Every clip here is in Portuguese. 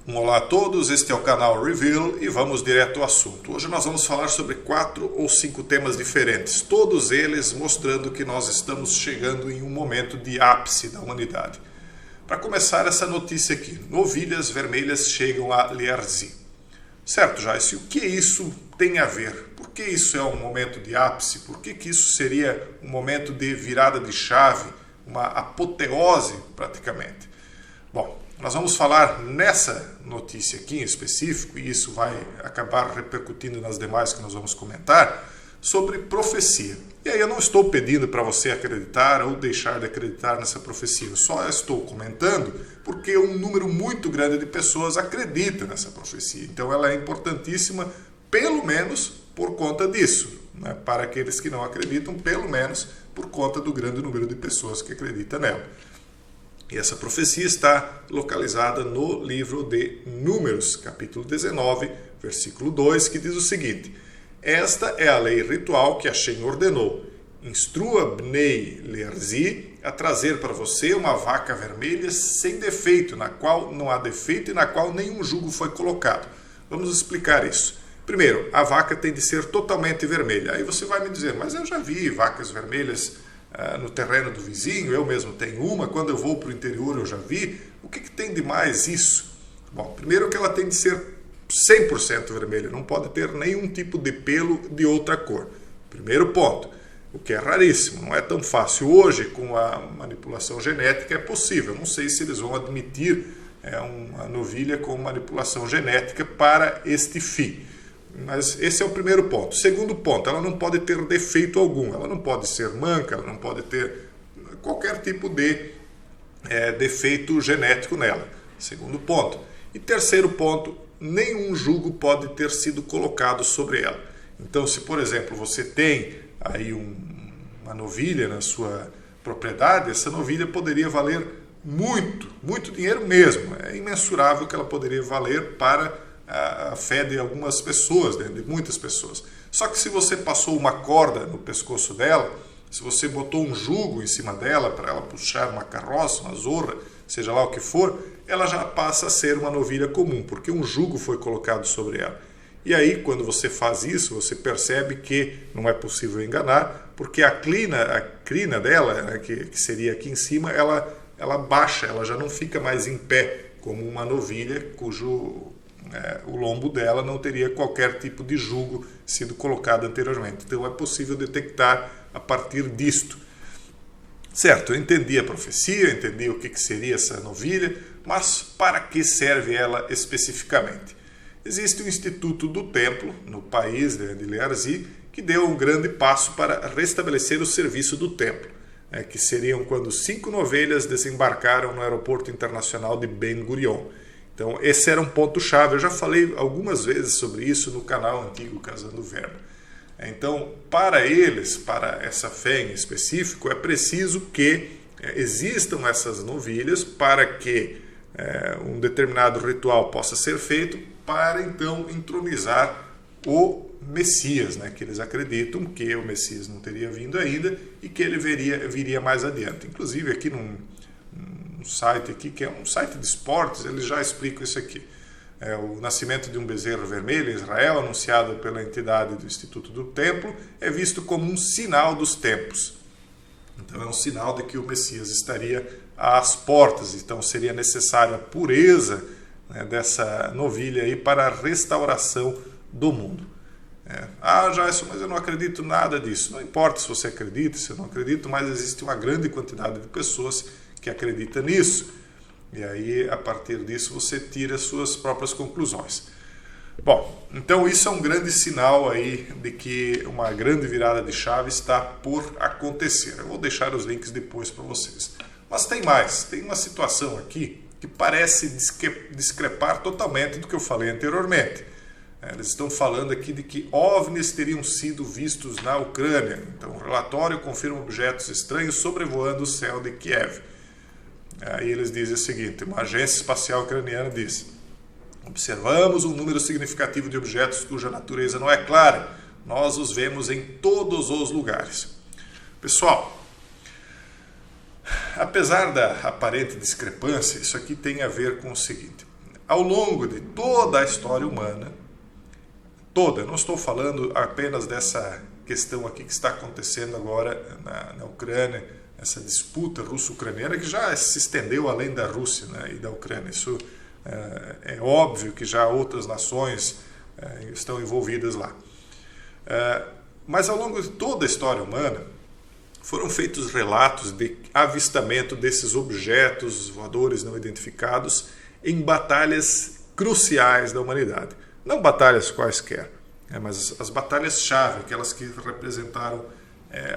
Olá a todos, este é o canal Reveal e vamos direto ao assunto. Hoje nós vamos falar sobre 4 ou 5 temas diferentes, todos eles mostrando que nós estamos chegando em um momento de ápice da humanidade. Para começar, essa notícia aqui: novilhas vermelhas chegam a Lierzi. Certo, Joyce, o que isso tem a ver? Por que isso é um momento de ápice? Por que isso seria um momento de virada de chave, uma apoteose praticamente? Bom, nós vamos falar nessa notícia aqui em específico, e isso vai acabar repercutindo nas demais que nós vamos comentar, sobre profecia. E aí eu não estou pedindo para você acreditar ou deixar de acreditar nessa profecia, eu só estou comentando porque um número muito grande de pessoas acredita nessa profecia. Então ela é importantíssima, pelo menos por conta disso, né? Para aqueles que não acreditam, pelo menos por conta do grande número de pessoas que acreditam nela. E essa profecia está localizada no livro de Números, capítulo 19, versículo 2, que diz o seguinte: esta é a lei ritual que Hashem ordenou. Instrua Bnei Lierzi a trazer para você uma vaca vermelha sem defeito, na qual não há defeito e na qual nenhum jugo foi colocado. Vamos explicar isso. Primeiro, a vaca tem de ser totalmente vermelha. Aí você vai me dizer, mas eu já vi vacas vermelhas no terreno do vizinho, eu mesmo tenho uma, quando eu vou para o interior eu já vi. O que tem de mais isso? Bom, primeiro que ela tem de ser 100% vermelha, não pode ter nenhum tipo de pelo de outra cor. Primeiro ponto, o que é raríssimo, não é tão fácil. Hoje, com a manipulação genética, é possível. Não sei se eles vão admitir uma novilha com manipulação genética para este fim. Mas esse é o primeiro ponto. Segundo ponto, ela não pode ter defeito algum. Ela não pode ser manca, ela não pode ter qualquer tipo de defeito genético nela. Segundo ponto. E terceiro ponto, nenhum jugo pode ter sido colocado sobre ela. Então, se por exemplo você tem aí uma novilha na sua propriedade, essa novilha poderia valer muito, muito dinheiro mesmo. É imensurável que ela poderia valer para a fé de algumas pessoas, de muitas pessoas. Só que se você passou uma corda no pescoço dela, se você botou um jugo em cima dela para ela puxar uma carroça, uma zorra, seja lá o que for, ela já passa a ser uma novilha comum, porque um jugo foi colocado sobre ela. E aí, quando você faz isso, você percebe que não é possível enganar, porque a crina dela, né, que seria aqui em cima, ela baixa, ela já não fica mais em pé, como uma novilha cujo o lombo dela não teria qualquer tipo de jugo sido colocado anteriormente. Então é possível detectar a partir disto. Certo, eu entendi a profecia, entendi o que seria essa novilha, mas para que serve ela especificamente? Existe o Instituto do Templo, no país de Lierzi, que deu um grande passo para restabelecer o serviço do templo, que seriam quando 5 novelhas desembarcaram no aeroporto internacional de Ben Gurion. Então esse era um ponto-chave, eu já falei algumas vezes sobre isso no canal antigo Casando o Verbo. Então, para eles, para essa fé em específico, é preciso que existam essas novilhas para que um determinado ritual possa ser feito para então entronizar o Messias, né? Que eles acreditam que o Messias não teria vindo ainda e que ele viria mais adiante. Inclusive aqui num site aqui, que é um site de esportes, eles já explicam isso aqui. O nascimento de um bezerro vermelho em Israel, anunciado pela entidade do Instituto do Templo, é visto como um sinal dos tempos. Então é um sinal de que o Messias estaria às portas, então seria necessária a pureza, né, dessa novilha aí para a restauração do mundo. Jason, mas eu não acredito nada disso. Não importa se você acredita, se eu não acredito, mas existe uma grande quantidade de pessoas que acredita nisso. E aí, a partir disso, você tira suas próprias conclusões. Bom, então isso é um grande sinal aí de que uma grande virada de chave está por acontecer. Eu vou deixar os links depois para vocês. Mas tem mais, tem uma situação aqui que parece discrepar totalmente do que eu falei anteriormente. Eles estão falando aqui de que OVNIs teriam sido vistos na Ucrânia. Então, o relatório confirma objetos estranhos sobrevoando o céu de Kiev. Aí eles dizem o seguinte: uma agência espacial ucraniana diz: observamos um número significativo de objetos cuja natureza não é clara. Nós os vemos em todos os lugares. Pessoal, apesar da aparente discrepância, isso aqui tem a ver com o seguinte: ao longo de toda a história humana, toda, não estou falando apenas dessa questão aqui que está acontecendo agora na Ucrânia, essa disputa russo-ucraniana que já se estendeu além da Rússia, né, e da Ucrânia. Isso é óbvio que já outras nações estão envolvidas lá. Mas ao longo de toda a história humana foram feitos relatos de avistamento desses objetos voadores não identificados em batalhas cruciais da humanidade. Não batalhas quaisquer, mas as batalhas-chave, aquelas que representaram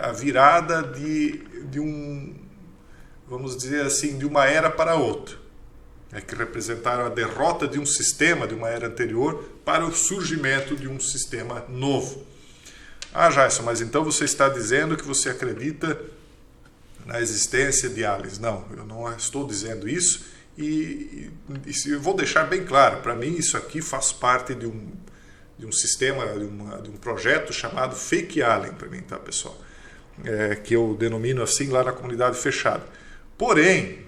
a virada de um, vamos dizer assim, de uma era para outra, que representaram a derrota de um sistema, de uma era anterior, para o surgimento de um sistema novo. Ah, Jason, mas então você está dizendo que você acredita na existência de aliens? Não, eu não estou dizendo isso, e eu vou deixar bem claro, para mim isso aqui faz parte de um sistema, de um projeto chamado Fake Alien, para mim, tá, pessoal? Que eu denomino assim lá na comunidade fechada. Porém,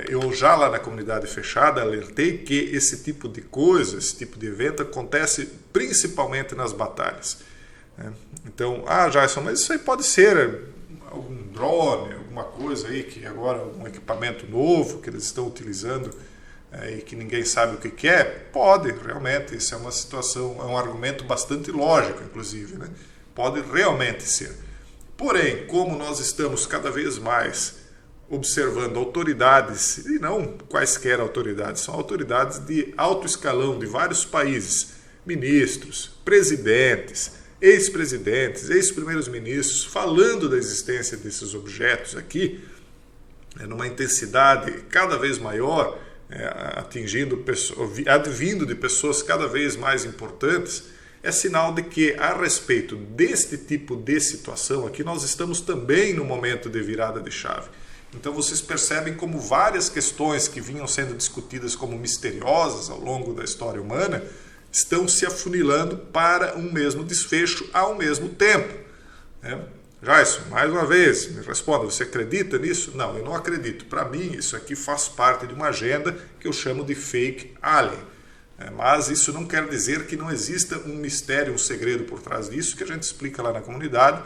eu já lá na comunidade fechada alertei que esse tipo de coisa, esse tipo de evento acontece principalmente nas batalhas. Então, Jason, mas isso aí pode ser algum drone, alguma coisa aí que agora, algum equipamento novo que eles estão utilizando e que ninguém sabe o que é? Pode, realmente, isso é uma situação, é um argumento bastante lógico, inclusive, né? Pode realmente ser. Porém, como nós estamos cada vez mais observando autoridades, e não quaisquer autoridades, são autoridades de alto escalão de vários países, ministros, presidentes, ex-presidentes, ex-primeiros ministros, falando da existência desses objetos aqui, numa intensidade cada vez maior, advindo de pessoas cada vez mais importantes, é sinal de que, a respeito deste tipo de situação aqui, nós estamos também no momento de virada de chave. Então vocês percebem como várias questões que vinham sendo discutidas como misteriosas ao longo da história humana estão se afunilando para um mesmo desfecho ao mesmo tempo. Jason, mais uma vez, me responda, você acredita nisso? Não, eu não acredito. Para mim, isso aqui faz parte de uma agenda que eu chamo de Fake Alien. Mas isso não quer dizer que não exista um mistério, um segredo por trás disso, que a gente explica lá na comunidade,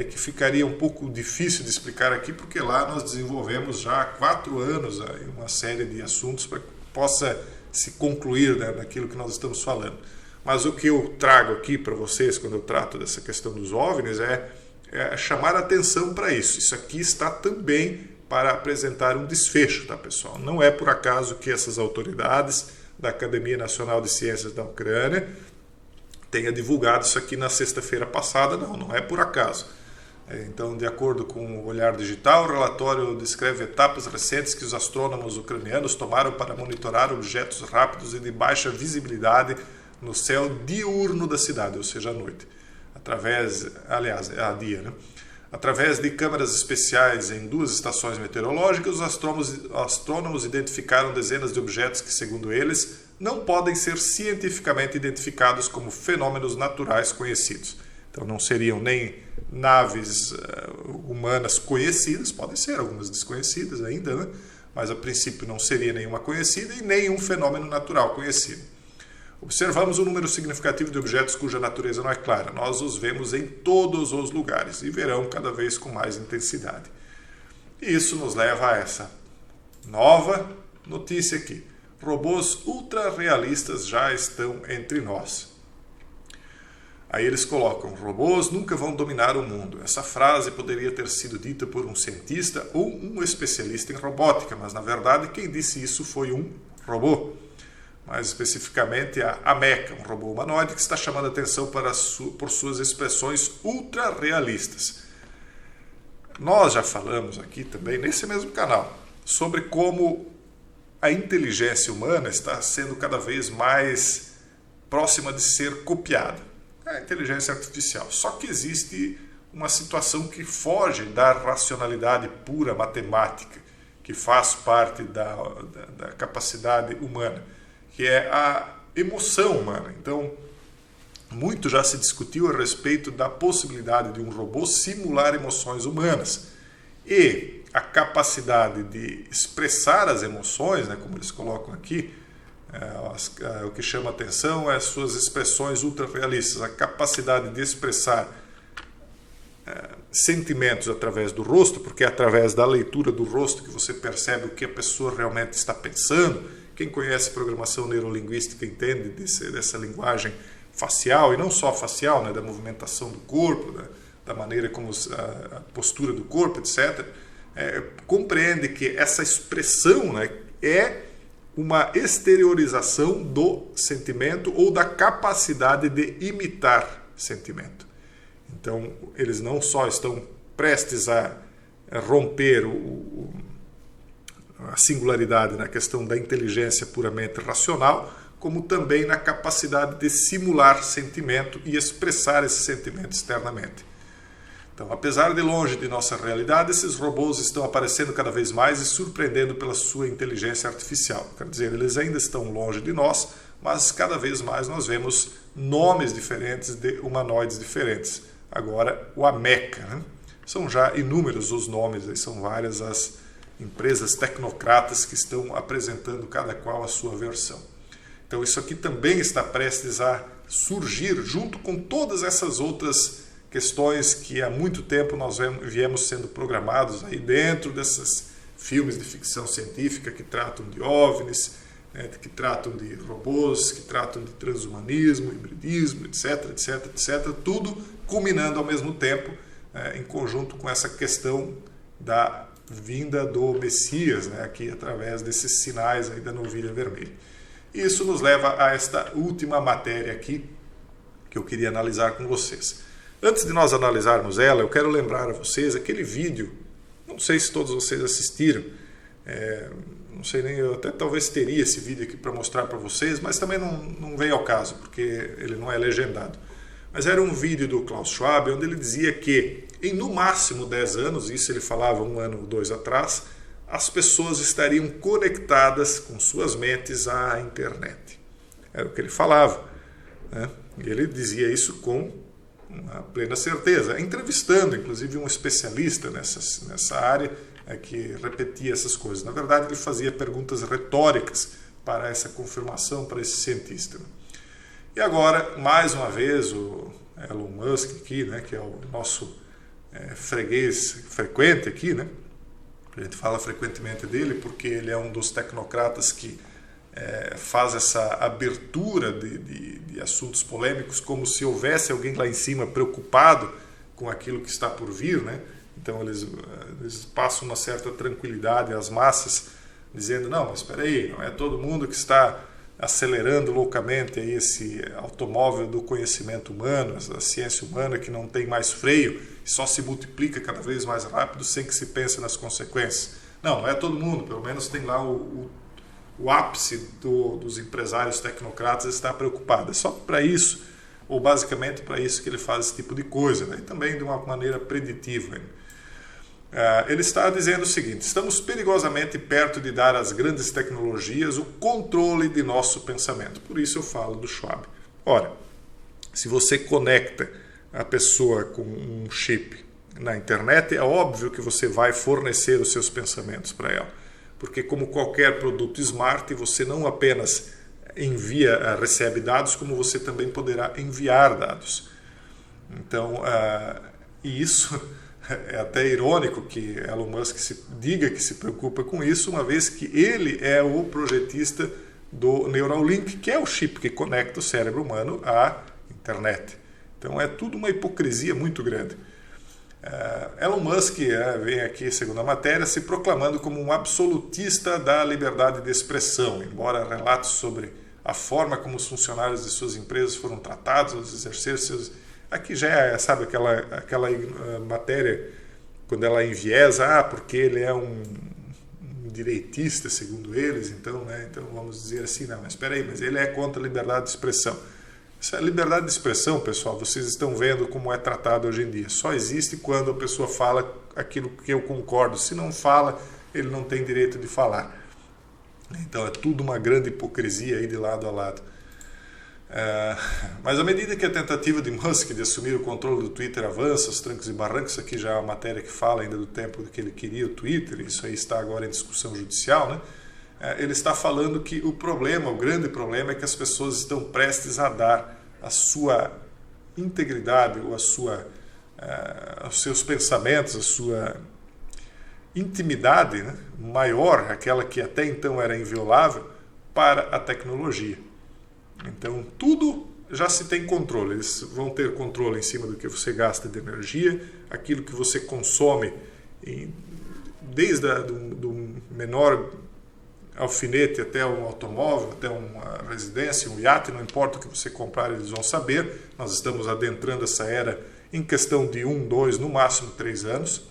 que ficaria um pouco difícil de explicar aqui, porque lá nós desenvolvemos já há 4 anos uma série de assuntos para que possa se concluir, né, naquilo que nós estamos falando. Mas o que eu trago aqui para vocês, quando eu trato dessa questão dos OVNIs, é chamar a atenção para isso. Isso aqui está também para apresentar um desfecho, tá, pessoal? Não é por acaso que essas autoridades da Academia Nacional de Ciências da Ucrânia tenha divulgado isso aqui na sexta-feira passada, não é por acaso. Então, de acordo com o Olhar Digital, o relatório descreve etapas recentes que os astrônomos ucranianos tomaram para monitorar objetos rápidos e de baixa visibilidade no céu diurno da cidade, ou seja, à noite. Através de câmeras especiais em 2 estações meteorológicas, os astrônomos identificaram dezenas de objetos que, segundo eles, não podem ser cientificamente identificados como fenômenos naturais conhecidos. Então não seriam nem naves humanas conhecidas, podem ser algumas desconhecidas ainda, né? Mas a princípio não seria nenhuma conhecida e nenhum fenômeno natural conhecido. Observamos um número significativo de objetos cuja natureza não é clara. Nós os vemos em todos os lugares e verão cada vez com mais intensidade. E isso nos leva a essa nova notícia aqui. Robôs ultra-realistas já estão entre nós. Aí eles colocam, robôs nunca vão dominar o mundo. Essa frase poderia ter sido dita por um cientista ou um especialista em robótica, mas na verdade quem disse isso foi um robô. Mais especificamente a Mecha, um robô humanoide que está chamando a atenção por suas expressões ultra-realistas. Nós já falamos aqui também, nesse mesmo canal, sobre como a inteligência humana está sendo cada vez mais próxima de ser copiada. A inteligência artificial. Só que existe uma situação que foge da racionalidade pura matemática, que faz parte da capacidade humana, que é a emoção humana. Então, muito já se discutiu a respeito da possibilidade de um robô simular emoções humanas. E a capacidade de expressar as emoções, né, como eles colocam aqui, O que chama atenção é as suas expressões ultra-realistas, a capacidade de expressar sentimentos através do rosto, porque é através da leitura do rosto que você percebe o que a pessoa realmente está pensando. Quem conhece programação neurolinguística entende dessa linguagem facial, e não só facial, né, da movimentação do corpo, da maneira como a postura do corpo, etc. Compreende que essa expressão, né, é uma exteriorização do sentimento ou da capacidade de imitar sentimento. Então, eles não só estão prestes a romper a singularidade na questão da inteligência puramente racional, como também na capacidade de simular sentimento e expressar esse sentimento externamente. Então, apesar de longe de nossa realidade, esses robôs estão aparecendo cada vez mais e surpreendendo pela sua inteligência artificial. Quer dizer, eles ainda estão longe de nós, mas cada vez mais nós vemos nomes diferentes de humanoides diferentes. Agora, o Ameca, né? São já inúmeros os nomes, são várias as empresas tecnocratas que estão apresentando cada qual a sua versão. Então, isso aqui também está prestes a surgir junto com todas essas outras questões que há muito tempo nós viemos sendo programados aí dentro desses filmes de ficção científica que tratam de OVNIs, né, que tratam de robôs, que tratam de transhumanismo, hibridismo, etc, etc, etc, tudo culminando ao mesmo tempo em conjunto com essa questão da vinda do Messias, né, aqui através desses sinais aí da novilha vermelha. Isso nos leva a esta última matéria aqui que eu queria analisar com vocês. Antes de nós analisarmos ela, eu quero lembrar a vocês aquele vídeo, não sei se todos vocês assistiram, não sei nem, eu até talvez teria esse vídeo aqui para mostrar para vocês, mas também não vem ao caso, porque ele não é legendado. Mas era um vídeo do Klaus Schwab, onde ele dizia que em no máximo 10 anos, isso ele falava 1 ano ou 2 atrás, as pessoas estariam conectadas com suas mentes à internet. Era o que ele falava, né? E ele dizia isso com uma plena certeza, entrevistando inclusive um especialista nessa área que repetia essas coisas. Na verdade, ele fazia perguntas retóricas para essa confirmação, para esse cientista. E agora, mais uma vez, o Elon Musk aqui, né, que é o nosso freguês frequente aqui, né? A gente fala frequentemente dele porque ele é um dos tecnocratas que faz essa abertura de assuntos polêmicos como se houvesse alguém lá em cima preocupado com aquilo que está por vir, né? Então eles passam uma certa tranquilidade às massas, dizendo, não, mas espera aí, não é todo mundo que está acelerando loucamente aí esse automóvel do conhecimento humano, a ciência humana que não tem mais freio e só se multiplica cada vez mais rápido sem que se pense nas consequências. Não é todo mundo, pelo menos tem lá o ápice dos empresários tecnocratas está preocupado. É só para isso, ou basicamente para isso que ele faz esse tipo de coisa, né? E também de uma maneira preditiva. Ele está dizendo o seguinte: estamos perigosamente perto de dar às grandes tecnologias o controle de nosso pensamento. Por isso eu falo do Schwab. Ora, se você conecta a pessoa com um chip na internet, é óbvio que você vai fornecer os seus pensamentos para ela. Porque como qualquer produto smart, você não apenas recebe dados, como você também poderá enviar dados. Então, e isso é até irônico que Elon Musk diga que se preocupa com isso, uma vez que ele é o projetista do Neuralink, que é o chip que conecta o cérebro humano à internet. Então é tudo uma hipocrisia muito grande. Elon Musk vem aqui, segundo a matéria, se proclamando como um absolutista da liberdade de expressão, embora relatos sobre a forma como os funcionários de suas empresas foram tratados ao exercer seus... Aqui já é, sabe, aquela matéria, quando ela enviesa, porque ele é um direitista, segundo eles, então vamos dizer assim, não, mas espera aí, mas ele é contra a liberdade de expressão. Essa liberdade de expressão, pessoal, vocês estão vendo como é tratado hoje em dia. Só existe quando a pessoa fala aquilo que eu concordo. Se não fala, ele não tem direito de falar. Então é tudo uma grande hipocrisia aí de lado a lado. Mas à medida que a tentativa de Musk de assumir o controle do Twitter avança, os trancos e barrancos, aqui já é uma matéria que fala ainda do tempo que ele queria o Twitter, isso aí está agora em discussão judicial, né? ele está falando que o grande problema é que as pessoas estão prestes a dar a sua integridade, ou os seus pensamentos, a sua intimidade, né, maior, aquela que até então era inviolável, para a tecnologia. Então tudo já se tem controle. Eles vão ter controle em cima do que você gasta de energia, aquilo que você consome, desde do menor alfinete até um automóvel, até uma residência, um iate, não importa o que você comprar, eles vão saber. Nós estamos adentrando essa era em questão de 1, 2, no máximo 3 anos.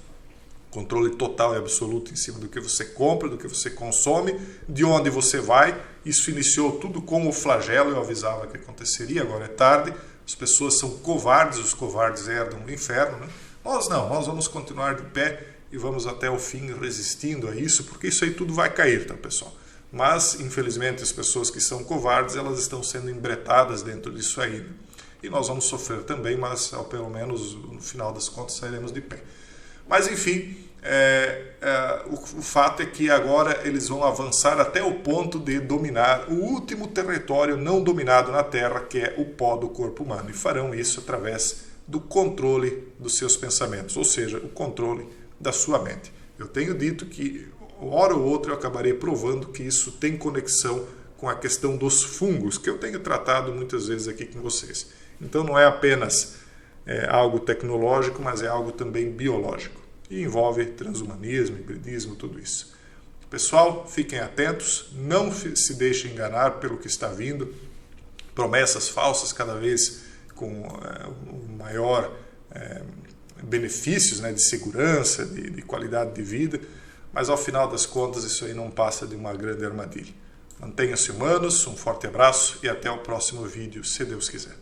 Controle total e absoluto em cima do que você compra, do que você consome, de onde você vai. Isso iniciou tudo com o flagelo, eu avisava que aconteceria, agora é tarde. As pessoas são covardes, os covardes herdam o inferno, né? Nós não, nós vamos continuar de pé e vamos até o fim resistindo a isso, porque isso aí tudo vai cair, tá, pessoal? Mas, infelizmente, as pessoas que são covardes, elas estão sendo embretadas dentro disso aí, né? E nós vamos sofrer também, mas pelo menos no final das contas sairemos de pé. Mas enfim, o fato é que agora eles vão avançar até o ponto de dominar o último território não dominado na Terra, que é o pó do corpo humano. E farão isso através do controle dos seus pensamentos, ou seja, o controle da sua mente. Eu tenho dito que, hora ou outra, eu acabarei provando que isso tem conexão com a questão dos fungos, que eu tenho tratado muitas vezes aqui com vocês. Então não é apenas algo tecnológico, mas é algo também biológico. E envolve transhumanismo, hibridismo, tudo isso. Pessoal, fiquem atentos, não se deixem enganar pelo que está vindo. Promessas falsas, cada vez com maior benefícios, né, de segurança, de qualidade de vida, mas ao final das contas isso aí não passa de uma grande armadilha. Mantenham-se humanos, um forte abraço e até o próximo vídeo, se Deus quiser.